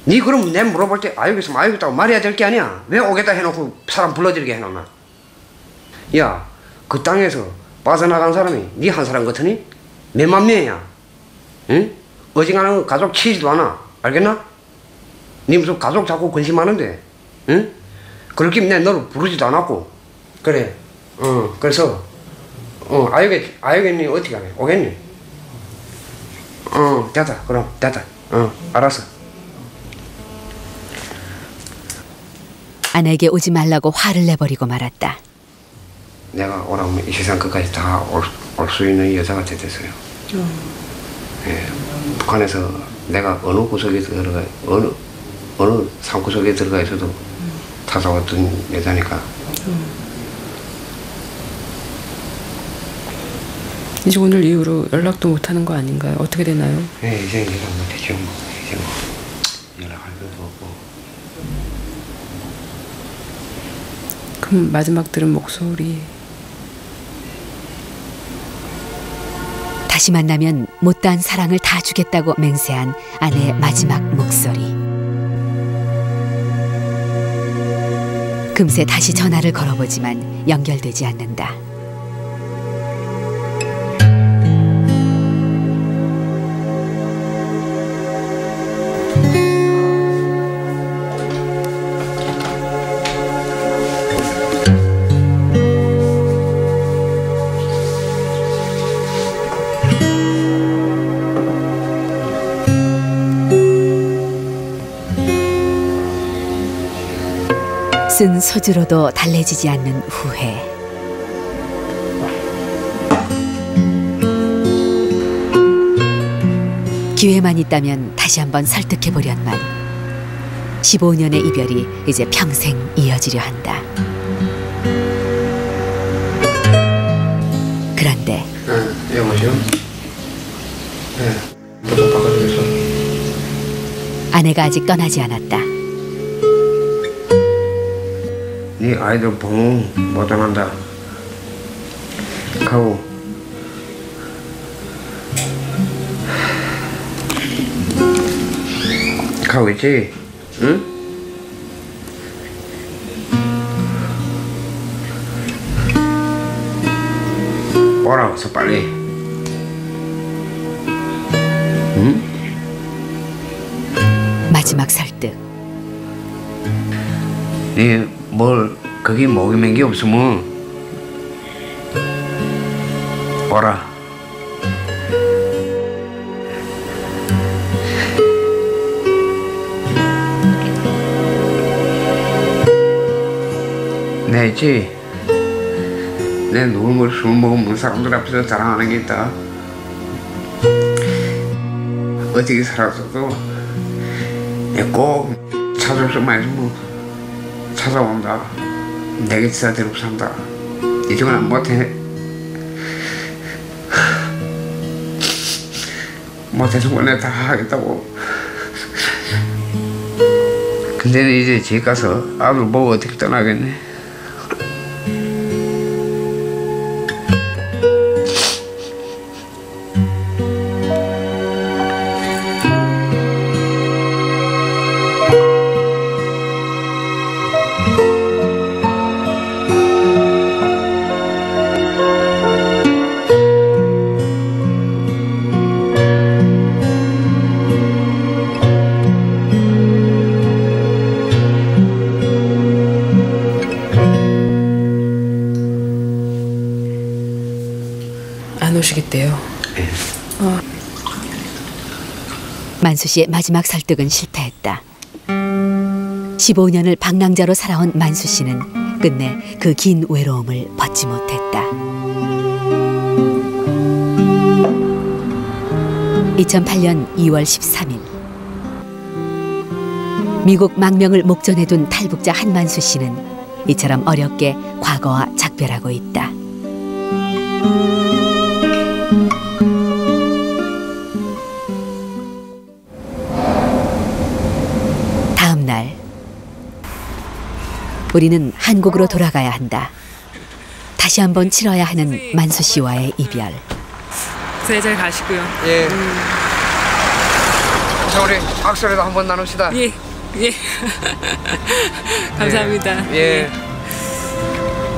니 그럼 내 물어볼 때 알겠으면 알겠다고 말해야 될 게 아니야. 왜 오겠다 해놓고 사람 불러들이게 해놓나. 야, 그 땅에서 빠져나간 사람이 니 한 사람 같으니? 몇만 명이야. 응? 어지간한 가족 치지도 않아. 알겠나? 니 무슨 가족 자꾸 근심하는데, 응? 그럴 김 내 너를 부르지도 않았고. 그래, 그래서, 알겠니? 어떻게 하냐? 오겠니? 됐다. 그럼, 됐다. 알았어. 아내에게 오지 말라고 화를 내버리고 말았다. 내가 오라면 이 세상 끝까지 다 올 수 있는 여자가 됐어요. 예, 북한에서 내가 어느 구석에 들어가 어느 산구석에 들어가 있어도 찾아왔던 여자니까. 이제 오늘 이후로 연락도 못 하는 거 아닌가요? 어떻게 되나요? 예, 이제 연락 못 되죠. 이제 연락할 것도 없고. 그럼 마지막 들은 목소리. 다시 만나면 못다한 사랑을 다 주겠다고 맹세한 아내의 마지막 목소리. 금세 다시 전화를 걸어보지만 연결되지 않는다. 쓴 소주로도 달래지지 않는 후회. 기회만 있다면 다시 한번 설득해보련만 15년의 이별이 이제 평생 이어지려 한다. 그런데 여보세요? 바꿔주겠어. 아내가 아직 떠나지 않았다. 네 아이들 부모 못 떠난다. 가고 가고 있지? 응? 오라 어서 빨리. 응? 마지막 설득. 네 뭘 거기 먹이는 게 없으면 오라. 내 있지? 내 누굴 술 먹으면 사람들 앞에서 자랑하는 게 있다. 어떻게 살았어도 꼭 찾을 수만 있으면 찾아온다. 내게 진짜 데리고 산다. 이쪽은 안 못해. 못해서 원래 다 하겠다고. 근데 이제 집 가서 아들 보고 어떻게 떠나겠네. 있대요. 예. 만수 씨의 마지막 설득은 실패했다. 15년을 방랑자로 살아온 만수 씨는 끝내 그 긴 외로움을 벗지 못했다. 2008년 2월 13일 미국 망명을 목전에 둔 탈북자 한만수 씨는 이처럼 어렵게 과거와 작별하고 있다. 다음 날 우리는 한국으로 돌아가야 한다. 다시 한번 치러야 하는 만수 씨와의 이별. 네, 잘 가시고요. 예. 자, 우리 악수라도 한번 나눕시다. 예. 예. 감사합니다. 예.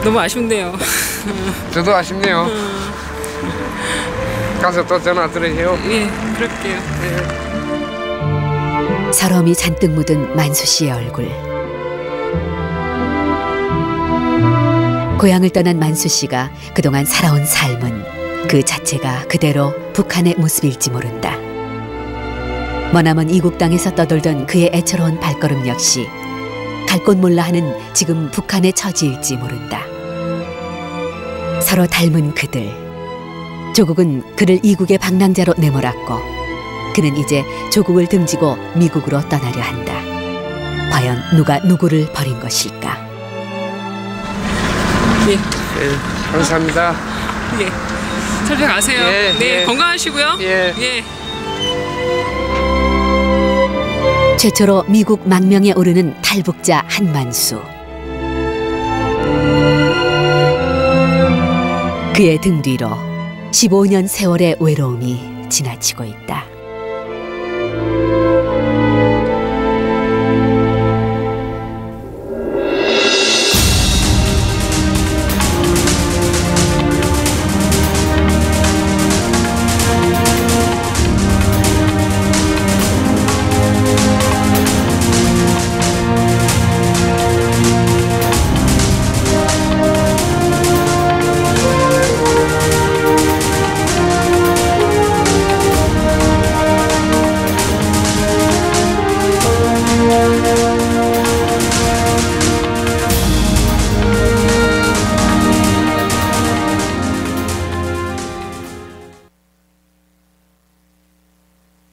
너무 아쉽네요. 저도 아쉽네요. 가서 또 전화 드리세요. 예, 그럴게요. 예. 서러움이 잔뜩 묻은 만수 씨의 얼굴. 고향을 떠난 만수 씨가 그동안 살아온 삶은 그 자체가 그대로 북한의 모습일지 모른다. 머나먼 이국 땅에서 떠돌던 그의 애처로운 발걸음 역시 갈 곳 몰라 하는 지금 북한의 처지일지 모른다. 서로 닮은 그들. 조국은 그를 이국의 방랑자로 내몰았고 그는 이제 조국을 등지고 미국으로 떠나려 한다. 과연 누가 누구를 버린 것일까? 예. 예. 감사합니다. 예. 잘 가세요. 예, 네, 예. 건강하시고요. 예. 예. 최초로 미국 망명에 오르는 탈북자 한만수. 그의 등 뒤로 15년 세월의 외로움이 지나치고 있다.